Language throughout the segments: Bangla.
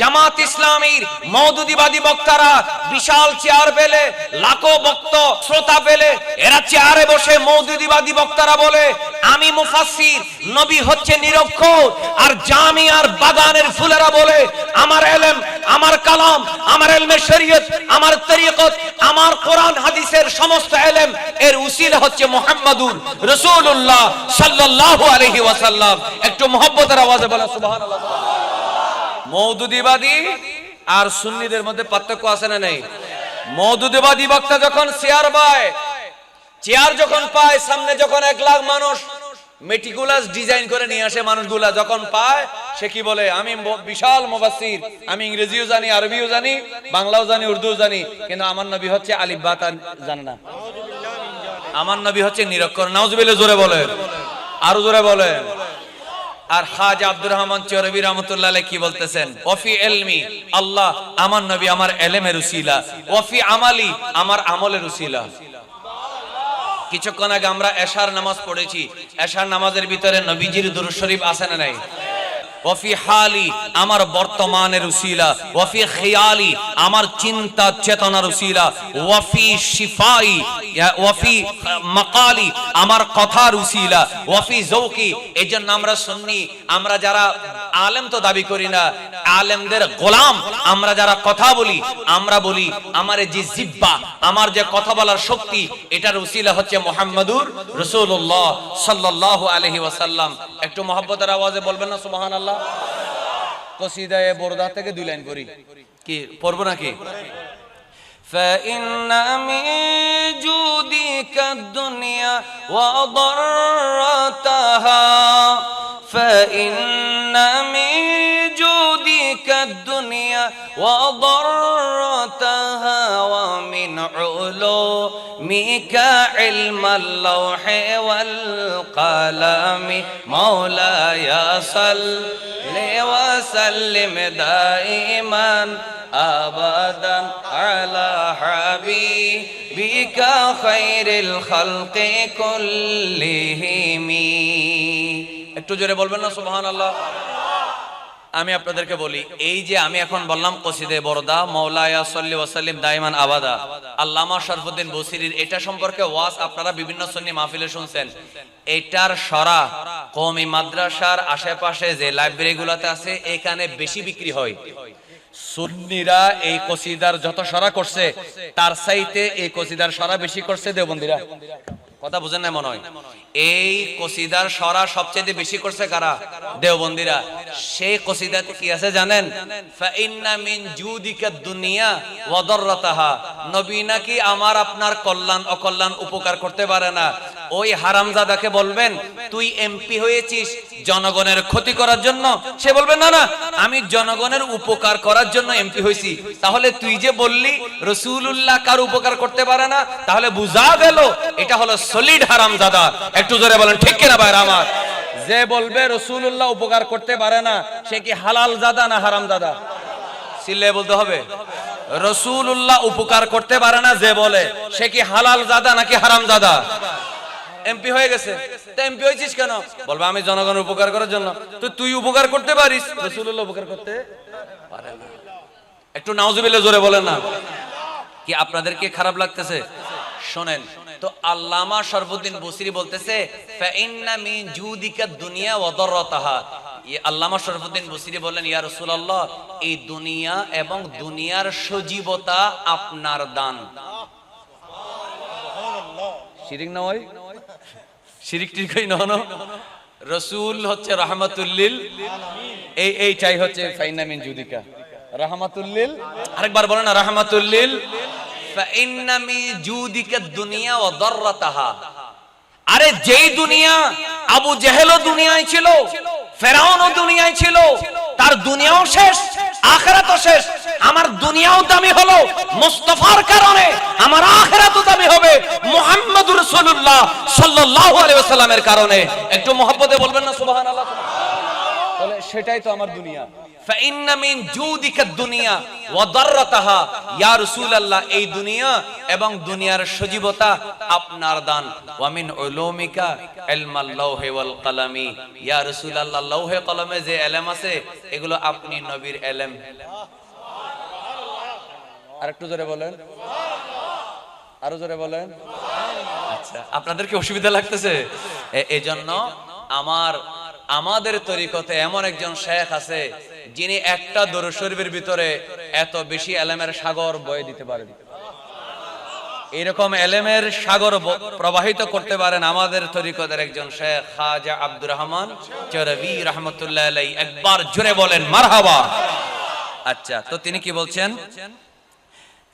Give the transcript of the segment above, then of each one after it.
জামাত ইসলামীর মওদুদিবাদী বক্তারা বিশাল চেয়ার পেলে, লাখো ভক্ত শ্রোতা পেলে, এরা চেয়ারে বসে মওদুদিবাদী বক্তারা বলে আমি মুফাসসির, নবী হচ্ছে নিরক্ষর। আর জামিয়ার বাগানের ফুলেরা বলে আমার ইলম, আমার কালাম, আমার ইলমে শরীয়ত, আমার তরিকত, আমার কোরআন হাদিসের সমস্ত ইলম এর উসিলা হচ্ছে মুহাম্মাদুর রাসূলুল্লাহ সাল্লাল্লাহু আলাইহি ওয়াসাল্লাম। একটু মুহাব্বতের আওয়াজে বলা সুবহানাল্লাহ। মওদুদিবাদী আর সুন্নিদের মধ্যে পার্থক্য আছে না নেই? মওদুদিবাদী বক্তা যখন চেয়ার যখন পায়, সামনে যখন 1 লাখ মানুষ মেটিকুলাস ডিজাইন করে নিয়ে আসে, মানুষগুলা যখন পায় সে কি বলে আমি বিশাল মুফাসসির, আমি ইংরেজিও জানি, আরবিও জানি, বাংলাও জানি, উর্দুও জানি, কিন্তু আমার নবী হচ্ছে আলিফ বা তা জানে না, আমার নবী হচ্ছে নিরক্ষর। নাউজুবিল্লাহ জোরে বলেন, আরো জোরে বলেন। আর খাজা আব্দুর রহমান চৌরবি রহমাতুল্লাহ আলাইহি কি বলতেছেন? ওয়াফি ইলমি, আল্লাহ আমার নবী আমার ইলমের উসিলা, ওয়াফি আমালি আমার আমলের উসিলা। কিছুক্ষণ আগে আমরা এশার নামাজ পড়েছি, এশার নামাজের ভিতরে নবীজির দুরূদ শরীফ আছে না নাই? ওয়াফি হালি আমার বর্তমানের উসিলা, ওয়াফি খিয়ালি আমার চিন্তা চেতনার উসিলা, ওয়াফি শিফাই ওয়াফি মাকালি আমার কথার উসিলা, ওয়াফি যৌকি। এজন্য আমরা সুন্নি, আমরা যারা আলেম তো দাবি করি না, আলেমদের গোলাম আমরা যারা কথা বলি, আমরা বলি আমার যে জিহ্বা, আমার যে কথা বলার শক্তি, এটার উসিলা হচ্ছে মুহাম্মাদুর রাসূলুল্লাহ সাল্লাল্লাহু আলাইহি ওয়াসাল্লাম। একটু মুহাব্বতের আওয়াজে বলবেন না সুবহানাল্লাহ। কসিদায়ে বোরদা থেকে 2 লাইন পড়ি, কি পড়ব নাকি? فإن من جودك الدنيا وضرتها فإن من جودك الدنيا وضرتها ومن علومك علم اللوح والقلم مولاي صل وسلم دائما أبدا على حبيبك خير الخلق كلهم। একটু জোরে বলবেন না সুবহানাল্লাহ। আমি আপনাদেরকে বলি, এই যে আমি এখন বললাম কসিদে বরদা মাওলায়া সাল্লি ওয়া সাল্লিম দাইমান আবাদা, আল্লামা শরফুদ্দীন বসরির, এটা সম্পর্কে ওয়াজ আপনারা বিভিন্ন সুন্নি মাহফিলে শুনছেন। এটার সরা কওমি মাদ্রাসার আশেপাশে যে লাইব্রেরিগুলোতে আছে এখানে বেশি বিক্রি হয়। সুন্নিরা এই কসিদার যত সরা করছে তার চাইতে এই কসিদার সরা বেশি করছে দেওবন্দিরা। কথা বুঝেন না মনে হয়? এই কসিদার সরা সবচেয়ে বেশি করছে কারা? দেওবন্দিরা। সেই কসিদাতে কি আছে জানেন? ফাইন্না মিন জুদিকাদ দুনিয়া ওয়া দাররাতাহা, নবী নাকি আমার আপনার কল্যাণ অকল্যাণ উপকার করতে পারে না। ওই হারামজাদাকে বলবেন তুই এমপি হয়েছিস জনগণের ক্ষতি করার জন্য, সে বলবে না না আমি জনগণের উপকার করার জন্য এমপি হয়েছি। তাহলে তুই যে বললি রাসূলুল্লাহ কার উপকার করতে পারে না, তাহলে বুঝা গেল এটা হলো সলিড হারামজাদা। একটু জোরে বলেন ঠিক কিনা ভাইরা আমার? যে বলবে রাসূলুল্লাহ উপকার করতে পারে না সে কি হালাল জাদা না হারাম জাদা? সিলে বলতে হবে রাসূলুল্লাহ উপকার করতে পারে না যে বলে সে কি হালাল জাদা নাকি হারাম জাদা? এমপি হয়ে গেছে, তো এমপি হয়েছিস কেন? বলবে আমি জনগণের উপকার করার জন্য। তো তুই উপকার করতে পারিস, রাসূলুল্লাহ উপকার করতে পারে না। একটু নাউজুবিল্লাহ জোরে বলেন না। কি আপনাদের কি খারাপ লাগতেছে? শুনেন তো, আল্লামা শরফুদ্দীন বসরি বলতেছে ফাইন্না মিন জুদিকাদ দুনিয়া ওয়া দাররাতাহা। আল্লামা শরফুদ্দীন বসরি বললেন ইয়া রাসূলুল্লাহ, এই দুনিয়া এবং দুনিয়ার সজীবতা আপনার দান। শিরিক না হয়, শিরিক ঠিক কই না হনো। রাসূল হচ্ছে রাহমাতুল লিল আলামিন, এইটাই হচ্ছে ফাইন্না মিন জুদিকা রাহমাতুল লিল। আরেকবার বলেন না, রাহমাতুল লিল। ফাইন্না মিন জুদিকাদ দুনিয়া ওয়া দাররাতাহা। আরে যেই দুনিয়া, আবু জেহেলও দুনিয়ায় ছিল, ফেরাউনও দুনিয়ায় ছিল, তার দুনিয়াও শেষ, আখিরাতও শেষ। আমার দুনিয়াও দামি হলো মুস্তাফার কারণে, আমার আখিরাতও দামি হবে মুহাম্মদুর রাসূলুল্লাহ সাল্লাল্লাহু আলাইহি ওয়াসাল্লামের কারণে। একটু মুহাব্বতে বলবেন না সুবহানাল্লাহ। তাহলে সেটাই তো আমার দুনিয়া। ফাইন্না মিন জুদিকা দুনিয়া ওয়া দাররাতাহা, ইয়া রাসূলুল্লাহ এই দুনিয়া এবং দুনিয়ার সজীবতা আপনার দান। ওয়া মিন উলুমিকা ইলমাল লাওহি ওয়াল কলামি, ইয়া রাসূলুল্লাহ লৌহে কলমে যে ইলম আছে এগুলো আপনি নবীর ইলম। আরেকটু জোরে বলেন, আরো জোরে বলেন। আচ্ছা, আপনাদের কি অসুবিধা লাগতেছে? এজন্য আমাদের তরিকতে এমন একজন শেখ আছে যিনি একটা দরুদ শরীফের ভিতরে এত বেশি ইলমের সাগর বয়ে দিতে পারেন। এরকম ইলমের সাগর প্রবাহিত করতে পারেন আমাদের তরিকতের একজন শেখ খাজা আব্দুর রহমান চরবি রাহমাতুল্লাহ আলাইহি। একবার জোরে বলেন মারহাবা। আচ্ছা, তো তিনি কি বলছেন?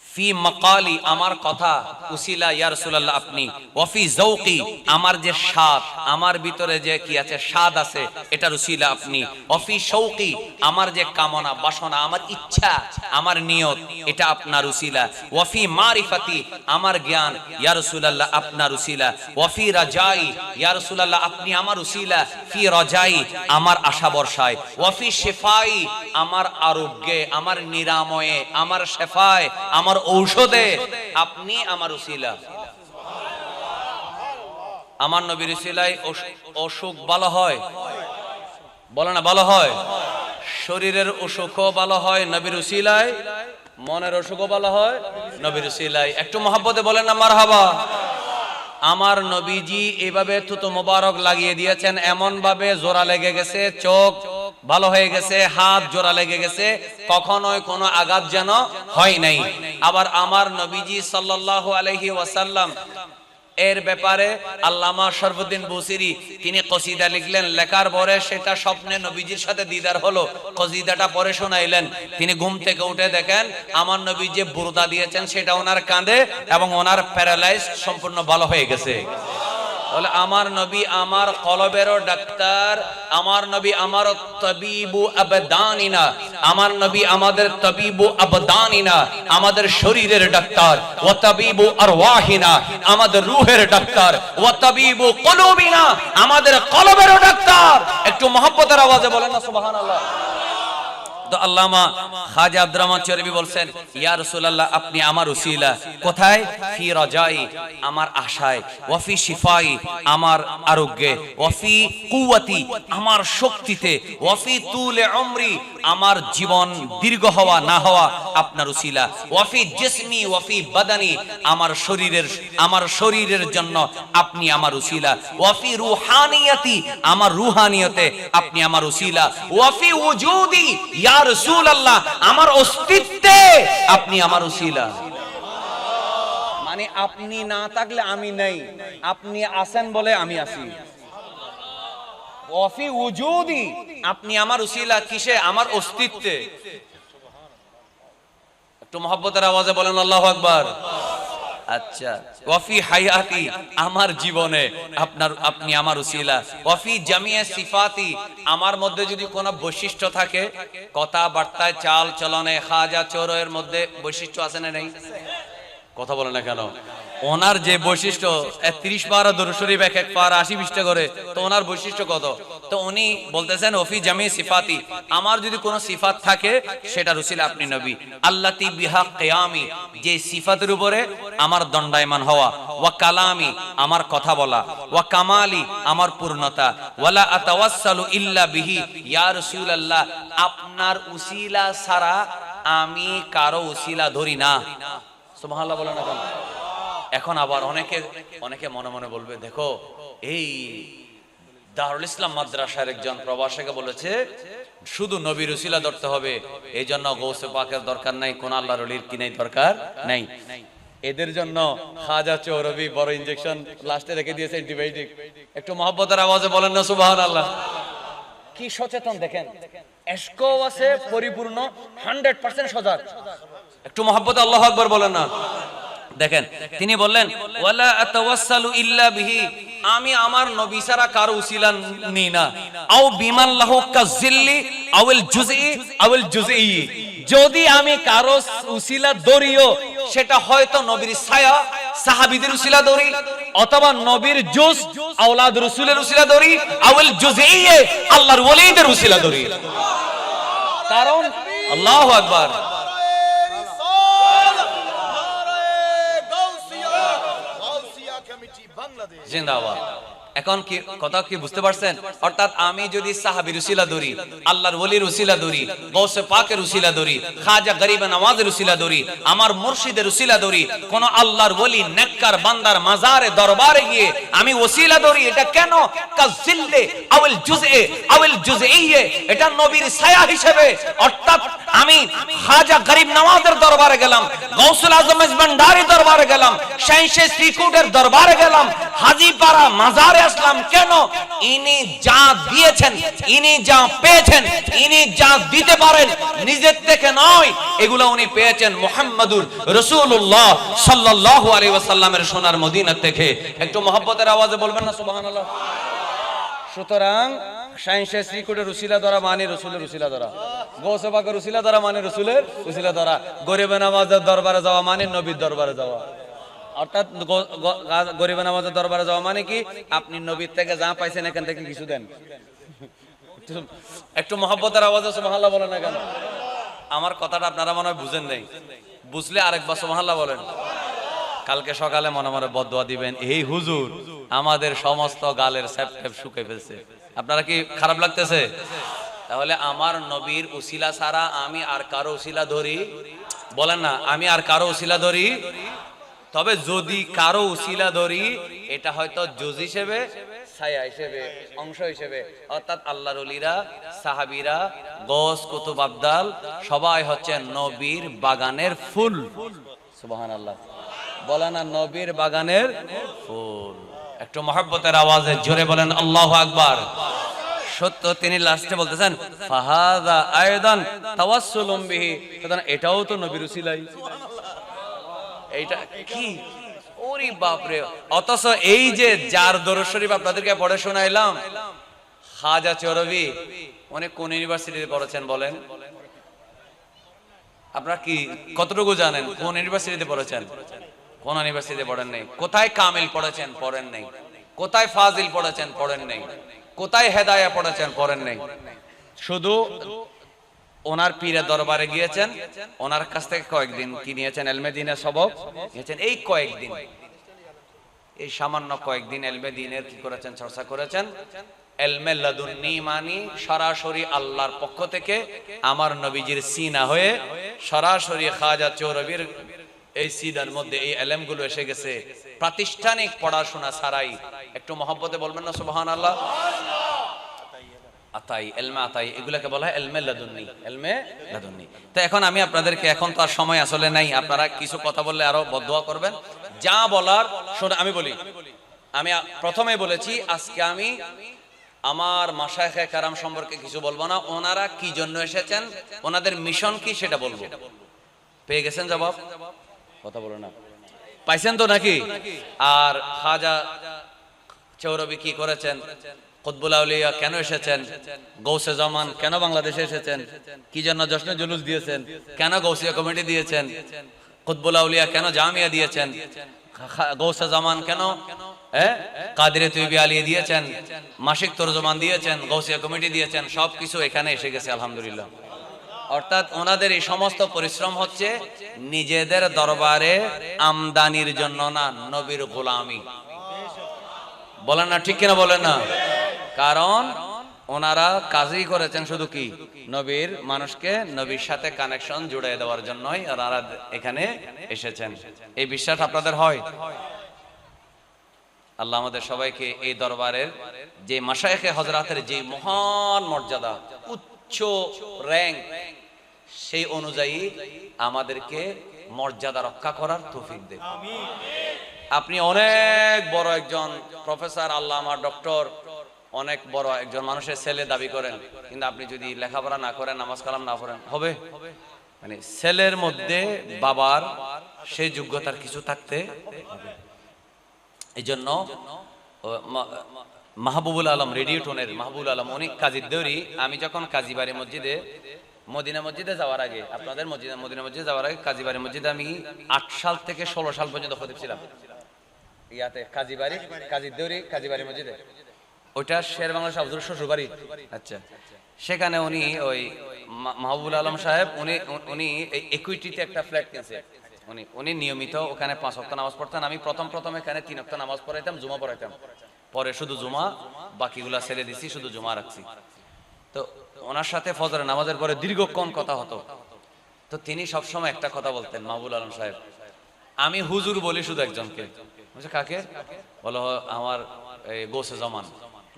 ফি মাকালি, আমার কথা, উসিলা ইয়া রাসূলুল্লাহ আপনি, ওয়া ফি যাওকি, আমার যে স্বাদ, আমার ভিতরে যে কি আছে স্বাদ আছে এটা উসিলা আপনি, ওয়া ফি শাওকি, আমার যে কামনা বাসনা, আমার ইচ্ছা, আমার নিয়ত, এটা আপনার উসিলা, ওয়া ফি মারিফাতি, আমার জ্ঞান ইয়া রাসূলুল্লাহ আপনার উসিলা, ওয়া ফি রাজাই, ইয়া রাসূলুল্লাহ আপনি আমার উসিলা, ফি রাজাই, আমার আশা ভরসায়, ওয়া ফি শিফাই, আমার আরোগ্যে, আমার নিরাময়ে, আমার শেফায়, আমার ঔষধে আপনি আমার উসিলা। আমার নবীর উসিলায় অসুখ ভালো হয়, বলে না ভালো হয়, শরীরের অসুখও ভালো হয় নবীর উসিলায়, মনের অসুখও ভালো হয় নবীর উসিলায়। একটু মহব্বতে বলেন না মারহাবা। আমার নবীজি এভাবে থুতু মোবারক লাগিয়ে দিয়েছেন, এমন ভাবে জোড়া লেগে গেছে, চোখ ভালো হয়ে গেছে, হাত জোড়া লেগে গেছে, কখনোই কোনো আঘাত যেন হয় নাই। আবার আমার নবীজি সাল্লাল্লাহু আলাইহি ওয়াসাল্লাম এর ব্যাপারে আল্লামা শরফুদ্দীন বুসিরি তিনি কসিদা লিখলেন, লেখার পরে সেটা স্বপ্নে নবীজির সাথে দিদার হলো, কসিদাটা পরে শোনাইলেন। তিনি ঘুম থেকে উঠে দেখেন আমার নবী যে বুরদা দিয়েছেন সেটা ওনার কাঁধে এবং ওনার প্যারালাইজ সম্পূর্ণ ভালো হয়ে গেছে। বলে আমার নবী আমার কলবেরও ডাক্তার, আমার নবী আমার তাবিবু আবদানিনা, আমার নবী আমাদের তাবিবু আবদানিনা, আমাদের শরীরের ডাক্তার, ওয়া তাবিবু আরওয়াহিনা, আমাদের রূহের ডাক্তার, ওয়া তাবিবু কুলুবিনা, আমাদের কলবেরও ডাক্তার। একটু মহব্বতের আওয়াজে বলেন না সুবহানাল্লাহ। তো আল্লামা খাজা আব্দুর রহমান চরবি বলছেন, ইয়া রাসূলুল্লাহ আপনি আমার উসিলা। কোথায়? ফি রাজাই, আমার আশায়, ওয়া ফি শিফাই, আমার আরোগ্যে, ওয়া ফি কুওয়াতি, আমার শক্তিতে, ওয়া ফি তুলে উমরি, আমার জীবন দীর্ঘ হওয়া না হওয়া আপনার উসিলা, ওয়া ফি জিসমি ওয়া ফি বাদানি, আমার শরীরের জন্য আপনি আমার উসিলা, ওয়া ফি রুহানিয়াতি, আমার রুহানিয়তে আপনি আমার উসিলা, ওয়া ফি উজুদি ইয়া রাসূলুল্লাহ, আমার অস্তিত্বে আপনি আমার উসিলা। মানে আপনি না থাকলে আমি নেই, আপনি আছেন বলে আমি আছি। ওয়া ফি উজুদি, আপনি আমার উসিলা কিসে? আমার অস্তিত্বে। একটু মহব্বতের আওয়াজে বলেন আল্লাহু আকবার। আচ্ছা, ওয়াফি হায়াতি, আমার জীবনে আপনি আমার উসিলা, ওয়াফি জামিয়া সিফাতি, আমার মধ্যে যদি কোনো বৈশিষ্ট্য থাকে, কথা বার্তায় চাল চলনে খাজা চোরের মধ্যে বৈশিষ্ট্য আছে না নেই? কথা বলে না কেন? ওনার যে বৈশিষ্ট্য 30 পারা দরুদ শরীফ এক পারা 80-20টা করে, তো ওনার বৈশিষ্ট্য কত? তো উনি বলতেছেন ওফি জামি সিফাতি, আমার যদি কোনো সিফাত থাকে সেটা রসিলা আপনি নবী। আল্লাতি বিহা কিয়ামি, যে সিফাতের উপরে আমার দণ্ডায়মান হওয়া, ওয়া কালামি, আমার কথা বলা, ওয়া কামালি, আমার পূর্ণতা, ওয়ালা আতাওয়াসসালু ইল্লা বিহি ইয়া রাসূলুল্লাহ, আপনার উসিলা ছাড়া আমি কারো উসিলা ধরি না। সুবহানাল্লাহ বলেন না কেন? এখন আবার অনেকে মনে মনে বলবে, দেখো এই দারুল ইসলাম মাদ্রাসার একজন প্রভাষকে বলেছে শুধু নবীর উসিলা ধরতে হবে, এই জন্য গৌসে পাকের দরকার নাই, কোন আল্লাহর ওলির কি নাই দরকার নাই। এদের জন্য খাজা চৌরবি বড় ইনজেকশন লাস্টে রেখে দিয়েছে অ্যান্টিবায়োটিক। একটু মহব্বতের আওয়াজে বলেন না সুবহানাল্লাহ। কি সচেতন দেখেন, এশকও আছে পরিপূর্ণ, 100% সজাগ। একটু মহব্বতে আল্লাহু আকবার বলেন না। দেখেন তিনি বললেন ওয়ালা আতাওয়াসসালু ইল্লা বিহি, আমি আমার নবী ছাড়া কারো উসিলা নিই না। আও বিমান লাহু কাজিল্লি আওয়াল জুজই আওয়াল জুজই, যদি আমি কারো উসিলা ধরিও সেটা হয়তো নবীর ছায়া, সাহাবীদের উসিলা ধরি, অথবা নবীর জুজ আওলাদ রাসূলের উসিলা ধরি, আউল জুজইয়ে আল্লাহর ওলিদের উসিলা ধরি। কারণ আল্লাহু আকবার, জিন্দাবাদ। এখন কি কথা কি বুঝতে পারছেন? অর্থাৎ আমি যদি সাহাবীর উসিলা ধরি, আল্লাহর ওলির উসিলা ধরি, গৌসে পাকের উসিলা ধরি, খাজা গরিব নওয়াজের উসিলা ধরি, আমার মুর্শিদের উসিলা ধরি, কোন আল্লাহর ওলি নেককার বান্দার মাজারে দরবারে গিয়ে আমি উসিলা ধরি, এটা কেন? কাজিল্লে আউল জুজএ আউল জুজইয়ে, এটা নবীর ছায়া হিসেবে। অর্থাৎ আমি খাজা গরিব নওয়াজের দরবারে গেলাম, গৌসুল আজম ভান্ডারী দরবারে গেলাম, শাইখে শ্রীকুটের দরবারে গেলাম, হাজীপাড়া মাজারে আসলাম, কেন? ইনি যা দিয়েছেন, ইনি যা পেয়েছেন, ইনি যা দিতে পারেন নিজের থেকে নয়, এগুলো উনি পেয়েছেন মুহাম্মাদুর রাসূলুল্লাহ সাল্লাল্লাহু আলাইহি ওয়াসাল্লামের সোনার মদিনা থেকে। একটু মহব্বতের আওয়াজে বলবেন না সুবহানাল্লাহ। সুতরাং শাইখে শ্রীকুটের উসিলা ধরা মানে রাসূলের উসিলা ধরা, গৌসে পাকের উসিলা ধরা মানে রাসূলের উসিলা ধরা, গরিব নওয়াজের দরবারে যাওয়া মানে নবীর দরবারে যাওয়া। অর্থাৎ গরিব নওয়াজের দরবারে যাওয়া মানে কি? আপনি নবীর থেকে যা পাইছেন এখান থেকে কিছু দেন। একটু মহব্বতের আওয়াজে সুবহানাল্লাহ বলেন না কেন? আমার কথাটা আপনারা মনে হয় বুঝেন নাই, বুঝলে আরেকবার সুবহানাল্লাহ বলেন। কালকে সকালে মনে মনে বদদোয়া দিবেন, এই হুজুর আমাদের সমস্ত গালের স্যাপট্যাপ শুকিয়ে ফেলছে। আপনারা কি খারাপ লাগতেছে? তাহলে আমার নবীর উসিলা ছাড়া আমি আর কারো উসিলা ধরি? বলেন না, আমি আর কারো উসিলা ধরি? তবে যদি কারো উসিলা ধরি, এটা হয়তো জুজ হিসেবে, ছায়া হিসেবে, অংশ হিসেবে। অর্থাৎ আল্লাহর ওলিরা, সাহাবীরা, গৌস, কুতুব, আবদাল সবাই হচ্ছে নবীর বাগানের ফুল। সুবহানাল্লাহ বলেন না, নবীর বাগানের ফুল। একটু মহব্বতের আওয়াজে জোরে বলেন আল্লাহু আকবার। সত্য তিনি লাস্টে বলতেছেন ফাহাদা আয়দান তাওয়াসসুলুম বিহি, সুতরাং এটাও তো নবীর উসিলাই। এইটা কি? ওরে বাপরে! অথচ এই যে যার দরুদ শরীফ আপনাদেরকে পড়ে শোনাইলাম, খাজা চৌরবি, উনি কোন ইউনিভার্সিটিতে পড়েছেন বলেন? আপনারা কি কতটুকু জানেন? কোন ইউনিভার্সিটিতে পড়েছেন? কোন ইউনিভার্সিটিতে পড়েন নাই। কোথায় কামিল পড়েছেন? পড়েন নাই। কোথায় ফাজিল পড়েছেন? পড়েন নাই। কোথায় হেদায়া পড়েছেন? পড়েন নাই। শুধু ওনার পীরের দরবারে গিয়েছেন, ওনার কাছ থেকে কয়েকদিন কি নিয়েছেন? এলমে দ্বীনের সবক নিয়েছেন। এই কয়েকদিন, এই সামান্য কয়েকদিন এলমে দ্বীনের কি করেছেন? চর্চা করেছেন। এলমে লাদুন্নি মানি সরাসরি আল্লাহর পক্ষ থেকে আমার নবীজির সিনা হয়ে সরাসরি খাজা চৌরবির এই সিনার মধ্যে এই এলেমগুলো এসে গেছে, প্রাতিষ্ঠানিক পড়াশোনা ছাড়াই। একটু মহব্বতে বলবেন না সুবহানাল্লাহ। আতাই, এলমে আতাই, এগুলাকে বলা হয় এলমে লাদুন্নি, এলমে লাদুন্নি। তো এখন আমি আপনাদেরকে, এখন তো আর সময় আসলে নাই, আপনারা কিছু কথা বললে আরো বদদোয়া করবেন। যা বলার শোনা, আমি বলি। আমি প্রথমে বলেছি আজকে আমি আমার মাশায়েখে কেরাম সম্পর্কে কিছু বলবো না, ওনারা কি জন্য এসেছেন, ওনাদের মিশন কি সেটা বলবো। পেয়ে গেছেন জবাব? কথা বলো না, পাইছেন তো নাকি? আর খাজা চৌরবি কি করেছেন, কুতবুল আউলিয়া কেন এসেছেন, গৌসে জামান কেন বাংলাদেশে এসেছেন, কি জন্য জশ্নে জুলুস দিয়েছেন, কেন গৌসিয়া কমিটি দিয়েছেন, কুতবুল আউলিয়া কেন জামিয়া দিয়েছেন, গৌসে জামান কেন কাদিরে তুইবি আলিয়া দিয়েছেন, মাসিক তরজমান দিয়েছেন, গৌসিয়া কমিটি দিয়েছেন, সবকিছু এখানে এসে গেছে আলহামদুলিল্লাহ। অর্থাৎ ওনাদের এই সমস্ত পরিশ্রম হচ্ছে নিজেদের দরবারে আমদানির জন্য না, নবীর গোলামি। বলেন না, ঠিক কিনা বলেন না? কারণ ওনারা কাজই করেছেন শুধু কি, নবীর মানুষকে নবীর সাথে কানেকশন জুড়ে দেওয়ার জন্যই ওনারা এখানে এসেছেন। এই বিশ্বাস আপনাদের হয়? আল্লাহ আমাদের সবাইকে এই দরবারের যে মাশায়েখে হযরতের যে মহান মর্যাদা, উচ্চ র‍্যাঙ্ক, সেই অনুযায়ী আমাদেরকে মর্যাদা রক্ষা করার তৌফিক দেন। আপনি অনেক বড় একজন প্রফেসর, আল্লামা, ডক্টর, অনেক বড় একজন মানুষের ছেলে দাবি করেন, কিন্তু আপনি যদি লেখাপড়া না করেন, নামাজ কালাম না পড়েন, হবে? মানে ছেলের মধ্যে বাবার সেই যোগ্যতার কিছু থাকতে হবে। এই জন্য মাহবুবুল আলম, রেডিও টোনের মাহবুবুল আলম, উনি কাজী দেউরি, আমি যখন কাজীবাড়ি মসজিদে, মদিনা মসজিদে যাওয়ার আগে, আপনাদের মদিনা মসজিদে যাওয়ার আগে কাজীবাড়ি মসজিদে আমি 8 সাল থেকে 16 সাল পর্যন্ত খতিব ছিলাম। ইয়াতে কাজীবাড়ি, কাজীদৌরি, কাজীবাড়ি মসজিদে, ওইটা শের বাংলা হুজুর শ্বশুরবাড়ি। আচ্ছা, সেখানে উনি ওই মাহবুবুল আলম সাহেব উনি ইকুইটিতে একটা ফ্ল্যাট কিনছে। উনি নিয়মিত ওখানে 5 ওয়াক্ত নামাজ পড়তেন। আমি প্রথম এখানে 3 ওয়াক্ত নামাজ পড়াইতাম, জুমা পড়াইতাম। পরে শুধু জুমা, বাকিগুলা ছেড়ে দিছি, শুধু জুমা রাখছি। তো ওনার সাথে ফজরের নামাজের পরে দীর্ঘক্ষণ কথা হতো। তো তিনি সবসময় একটা কথা বলতেন, মাহবুবুল আলম সাহেব, আমি হুজুর বলি শুধু একজনকে। কাকে বলো? আমার গোসে জামান।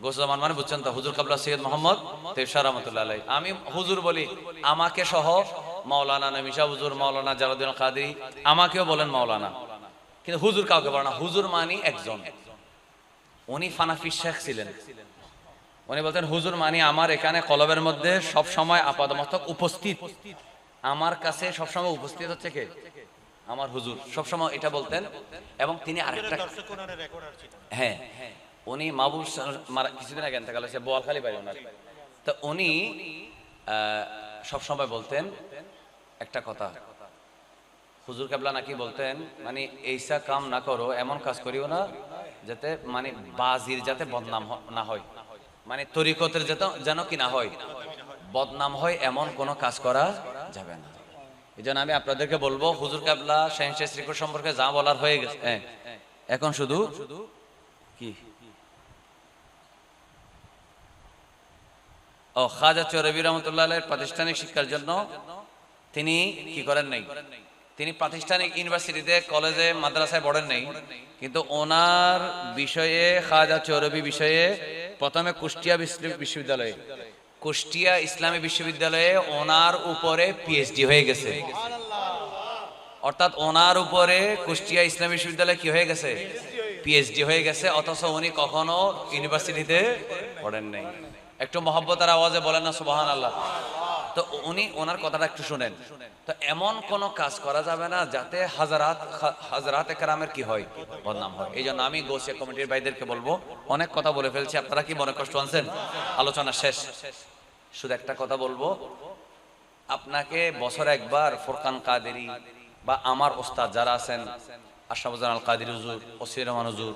গোসে জামান মানে বুঝছেন তো, হুজুর কাবলা সৈয়দ মোহাম্মদ তেশার রহমতুল্লাহ আলাইহি। আমি হুজুর বলি, আমাকে সহ মাওলানা নমিশা হুজুর, মাওলানা জালালউদ্দিন কাদরি, আমাকেও বলেন মাওলানা, কিন্তু হুজুর কাউকে বলে না। হুজুর মানি একজন। উনি ফানাফি শেখ ছিলেন। উনি বলতেন হুজুর মানি আমার এখানে কলবের মধ্যে সব সময় আপাদমস্তক উপস্থিত, আমার কাছে সব সময় উপস্থিত হচ্ছে কে? আমার হুজুর। সবসময় এটা বলতেন। এবং তিনি আরেকটা, হ্যাঁ, উনি মাহবুব কিছুদিন আগে এতেকাল হয়েছে, বোয়ালখালী বাড়ি ওনার। তো উনি সবসময় বলতেন একটা কথা, হুজুর কেবলা নাকি বলতেন, মানে এইসা কাম না করো, এমন কাজ করিও না যাতে মানে বাজির যাতে বদনাম না হয়, মানে তরিকতের যেন কি না হয়, বদনাম হয়, এমন কোনো কাজ করা যাবে না। এই জন্য আমি আপনাদেরকে বলবো, হুজুর কেবলা শাহেনশাহ শ্রীকুর সম্পর্কে যা বলার হয়ে গেছে, এখন শুধু কি খাজা চৌরবি রহমতুল্লাহ আলাইহির প্রাতিষ্ঠানিক শিক্ষার জন্য তিনি কি করেন নাই, তিনি প্রাতিষ্ঠানিক ইউনিভার্সিটিতে, কলেজে, মাদ্রাসায় পড়েন নাই, কিন্তু ওনার বিষয়ে, খাজা চৌরবি বিষয়ে প্রথমে কুষ্টিয়া বিশ্ববিদ্যালয়ে, কুষ্টিয়া ইসলামী বিশ্ববিদ্যালয়ে ওনার উপরে পিএইচডি হয়ে গেছে। অর্থাৎ ওনার উপরে কুষ্টিয়া ইসলামী বিশ্ববিদ্যালয়ে কি হয়ে গেছে? পিএইচডি হয়ে গেছে, অথচ উনি কখনো ইউনিভার্সিটিতে পড়েন নাই। একটু মহব্বতের আওয়াজে বলেন না সুবহানাল্লাহ। তো উনি ওনার কথাটা একটু শুনেন। তো এমন কোন কাজ করা যাবে না যাতে হাজারাত একরামের কি হয়, বদনাম হয়। এই জন্য আমি গোসিয়া কমিটির ভাইদেরকে বলবো, অনেক কথা বলে ফেলছি, আপনারা কি মনে কষ্ট আনছেন? আলোচনা শেষ, শুধু একটা কথা বলবো, আপনাকে বছরে একবার ফোরকান কাদেরী বা আমার ওস্তাদ যারা আছেন, আশরাফুজ্জামান আল কাদেরী হুজুর, ওসির রহমান হুজুর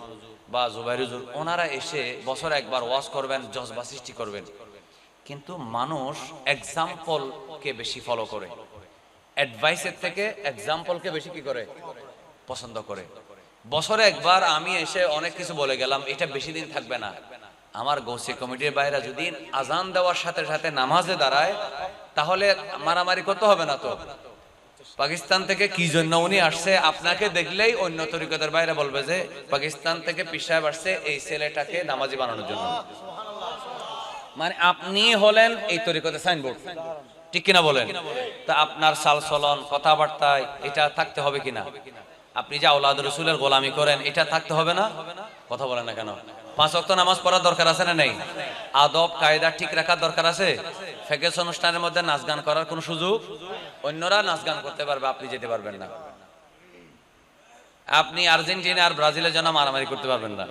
বা জুবাইর হুজুর, ওনারা এসে বছরে একবার ওয়াজ করবেন, জজবা সৃষ্টি করবেন। কিন্তু মানুষ এক্সাম্পলকে বেশি ফলো করে, অ্যাডভাইসের থেকে এক্সাম্পলকে বেশি কি করে, পছন্দ করে। বছরে একবার আমি এসে অনেক কিছু বলে গেলাম, এটা বেশি দিন থাকবে না। আমার গৌসিয়া কমিটির বাইরা যদি আজান দেওয়ার সাথে সাথে নামাজে দাঁড়ায়, তাহলে মারামারি করতে হবে না। তো পাকিস্তান থেকে কি জন্য উনি আসছে, আপনাকে দেখলেই অন্য তরিকতের বাইরে বলবে যে পাকিস্তান থেকে পীর সাহেব আসছে এই ছেলেটাকে নামাজি বানানোর জন্য। মানে আপনি হলেন এই তরিকতে সাইনবোর্ড, ঠিক কিনা বলেন? তা আপনার সাল চলন, কথাবার্তায় এটা থাকতে হবে কিনা? আপনি যে আওলাদ রাসূলের গোলামি করেন, এটা থাকতে হবে না? কথা বলেন না কেন? 5 ওয়াক্ত নামাজ পড়ার দরকার আছে না নেই? আদব কায়দা ঠিক রাখার দরকার আছে? ফেকেস অনুষ্ঠানের মধ্যে নাচ গান করার কোন সুযোগ? অন্যরা নাচ গান করতে পারবে, আপনি যেতে পারবেন না। আপনি আর্জেন্টিনা আর ব্রাজিলের জন্য মারামারি করতে পারবেন না,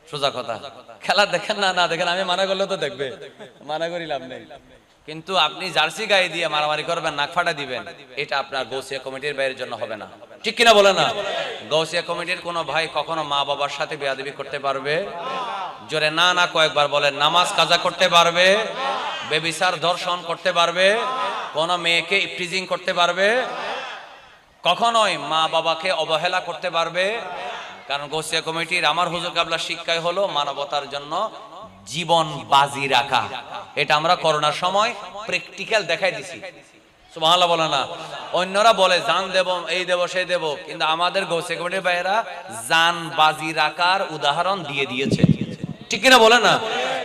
সোজা কথা। খেলা দেখেন না, না দেখেন, আমি মানা করলে তো দেখবে, মানা করি লাভ নেই। কিন্তু আপনি জার্সি গায়ে দিয়ে মারামারি করবেন, নাক ফাটা দিবেন, এটা আপনার গৌসিয়া কমিটির ভাইয়ের জন্য হবে না, ঠিক কিনা বলে না? গৌসিয়া কমিটির কোনো ভাই কখনো মা বাবার সাথে বেয়াদবি করতে পারবে? জোরে না না কয়েকবার বলেন। নামাজ কাজা করতে পারবে? বেবিচার ধর্ষণ করতে পারবে? কোন মেয়েকে ইফটিজিং করতে পারবে? কখনোই মা বাবাকে অবহেলা করতে পারবে? কারণ গৌসিয়া কমিটির আমার হুজুর কাবলার শিক্ষাই হলো মানবতার জন্য জীবন বাজি রাখা। এটা আমরা করোনার সময় প্র্যাকটিক্যাল দেখাই দিছি, সুবহানাল্লাহ বলে না? অন্যরা বলে জান দেব, এই দেব, সেই দেব, কিন্তু আমাদের গৌসিয়া কমিটির ভাইয়েরা জান বাজি রাখার উদাহরণ দিয়ে দিয়েছে, ঠিক কিনা বলে না?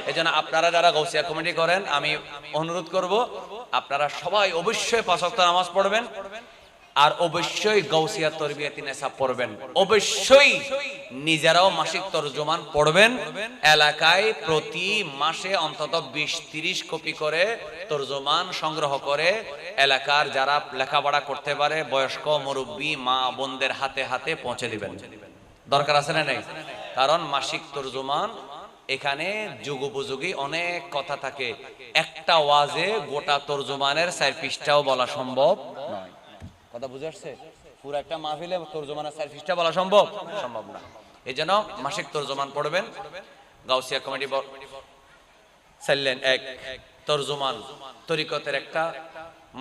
এই জন্য আপনারা যারা গৌসিয়া কমিটি করেন, আমি অনুরোধ করব আপনারা সবাই অবশ্যই 5 ওয়াক্ত নামাজ পড়বেন, আর অবশ্যই গাউসিয়া তরবিয়াতি নেশাব পড়বেন, অবশ্যই নিজেরাও মাসিক তরজমান পড়বেন। এলাকায় প্রতি মাসে অন্তত 20-30 কপি করে তরজমান সংগ্রহ করে এলাকার যারা লেখাপড়া করতে পারে বয়স্ক মুরব্বী মা বোনদের হাতে হাতে পৌঁছে দিবেন। দরকার আছে না নেই? কারণ মাসিক তরজমান এখানে যুগোপযোগী অনেক কথা থাকে, একটা ওয়াজে গোটা তরজমানের 4 পৃষ্ঠাও বলা সম্ভব নয়। কথা বুঝে আসছে? পুরো একটা মাহফিলে তরজমানের 4 পৃষ্ঠা বলা সম্ভব না। এই জন্য মাসিক তর্জমান পড়বেন। গাউসিয়া কমিটি চাইলেন এক তর্জমান তরিকতের একটা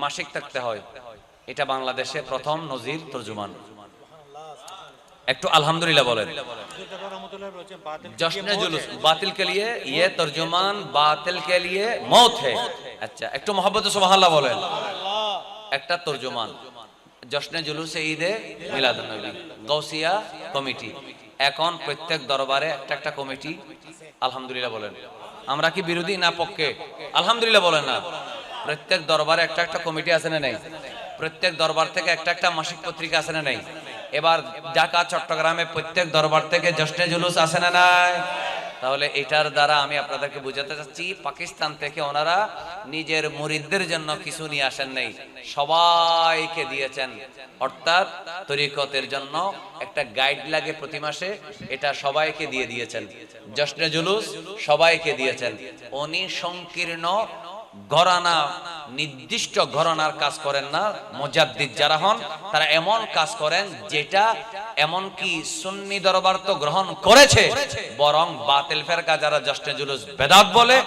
মাসিক থাকতে হয়, এটা বাংলাদেশে প্রথম নজির তর্জমান। একটু আলহামদুলিল্লাহ বলেন। जश्न जुलूस बातिल के लिए ये तर्जुमान बातिल के लिए मौत है। अच्छा एक तो मोहब्बत सुभान अल्लाह बोलें। একটা তর্জমান জশ্নে জুলুসে ঈদে মিলাদুন্নবী গাউসিয়া কমিটি, এখন প্রত্যেক দরবারে একটা একটা কমিটি। আলহামদুলিল্লাহ বলেন। আমরা কি বিরোধী না পক্ষে? আলহামদুলিল্লাহ বলেন না। প্রত্যেক দরবারে একটা একটা কমিটি আছে না নাই? প্রত্যেক দরবার থেকে একটা একটা মাসিক পত্রিকা আছে না নাই? এবার ঢাকা চট্টগ্রামে প্রত্যেক দরবার থেকে জশ্নে জুলুস আছে না নাই? তাহলে এটার দ্বারা আমি আপনাদেরকে বুঝাতে চাচ্ছি পাকিস্তান থেকে ওনারা নিজের মুরিদদের জন্য কিছু নিয়ে আসেন নাই, সবাইকে দিয়েছেন। অর্থাৎ তরিকতের জন্য একটা গাইড লাগে প্রতি মাসে, এটা সবাইকে দিয়ে দিয়েছেন। জশ্নে জুলুস সবাইকে দিয়েছেন। উনি সংকীর্ণ ঘরানা নির্দিষ্ট ঘরানার কাজ করেন না। মুজাদ্দিদ যারা হন তারা এমন কাজ করেন যেটা এমন কি সুন্নি দরবার তো গ্রহণ করেছে, বরং বাতিল ফেরকা যারা জশ্নে জুলুস বেদাত বলে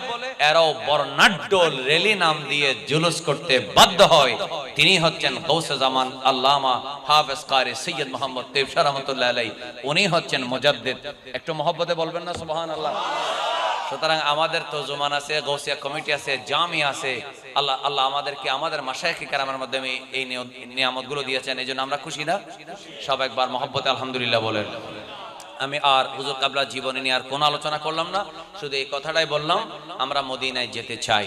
এরাও বর্ণাঢ্য রেলি নাম দিয়ে জুলুস করতে বাধ্য হয়। তিনি হচ্ছেন গৌসে জামান আল্লামা হাফেজ কারি সৈয়দ মোহাম্মদ তৈয়ব শাহ রহমাতুল্লাহ আলাইহি। উনি হচ্ছেন মুজাদ্দিদ। একটু মহব্বতে বলবেন না সুবহানাল্লাহ। সুতরাং আমাদের তো জমান আছে, গৌসিয়া কমিটি আছে, জামি আছে। আল্লাহ আল্লাহ আমাদেরকে আমাদের মাশায়েখ কেরামের মাধ্যমে এই নিয়ামতগুলো দিয়েছেন, এই জন্য আমরা খুশি না? সব একবার মহব্বতে আলহামদুলিল্লাহ বলেন। আমি আর হুজুর কাবলা জীবনী নিয়ে আর কোনো আলোচনা করলাম না, শুধু এই কথাটাই বললাম আমরা মদিনায় যেতে চাই।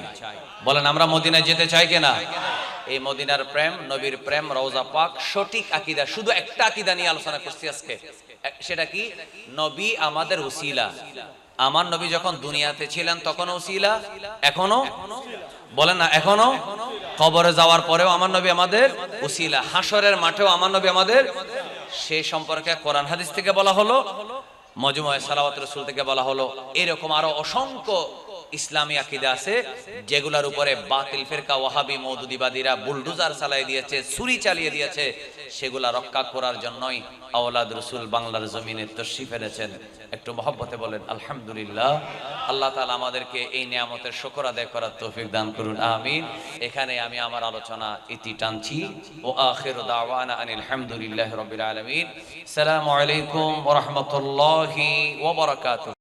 বলেন আমরা মদিনায় যেতে চাই কিনা? এই মদিনার প্রেম, নবীর প্রেম, রওজা পাক, সঠিক আকীদা। শুধু একটা আকীদা নিয়ে আলোচনা করছি আজকে, সেটা কি? নবী আমাদের উসিলা। আমার নবী যখন দুনিয়াতে ছিলেন তখন উসিলা, এখনো বলেন না এখনো? কবরে যাওয়ার পরেও আমার নবী আমাদের উসিলা, হাসরের মাঠেও আমার নবী আমাদের। সেই সম্পর্কে কোরআন হাদিস থেকে বলা হলো, মজমুয়ে সালাওয়াত রাসূল থেকে বলা হলো। এরকম আরো অসংখ্য ইসলামী আকীদা আছে যেগুলোর উপরে বাতিল ফিরকা ওয়াহাবি মওদুদিবাদীরা বুলডোজার চালিয়ে দিয়েছে, ছুরি চালিয়ে দিয়েছে। সেগুলা রক্ষা করার জন্যই আওলাদ রাসূল বাংলার জমিনে তশরিফ এনেছেন। একটু মহব্বতে বলেন আলহামদুলিল্লাহ। আল্লাহ তাআলা আমাদেরকে এই নিয়ামতের শুকর আদায় করার তৌফিক দান করুন, আমিন। এখানে আমি আমার আলোচনা ইতি টানছি। ও আখিরু দাওয়ানা আনিল হামদুলিল্লাহি রাব্বিল আলামিন। আসসালামু আলাইকুম ওয়া রাহমাতুল্লাহি ওয়া বারাকাতুহু।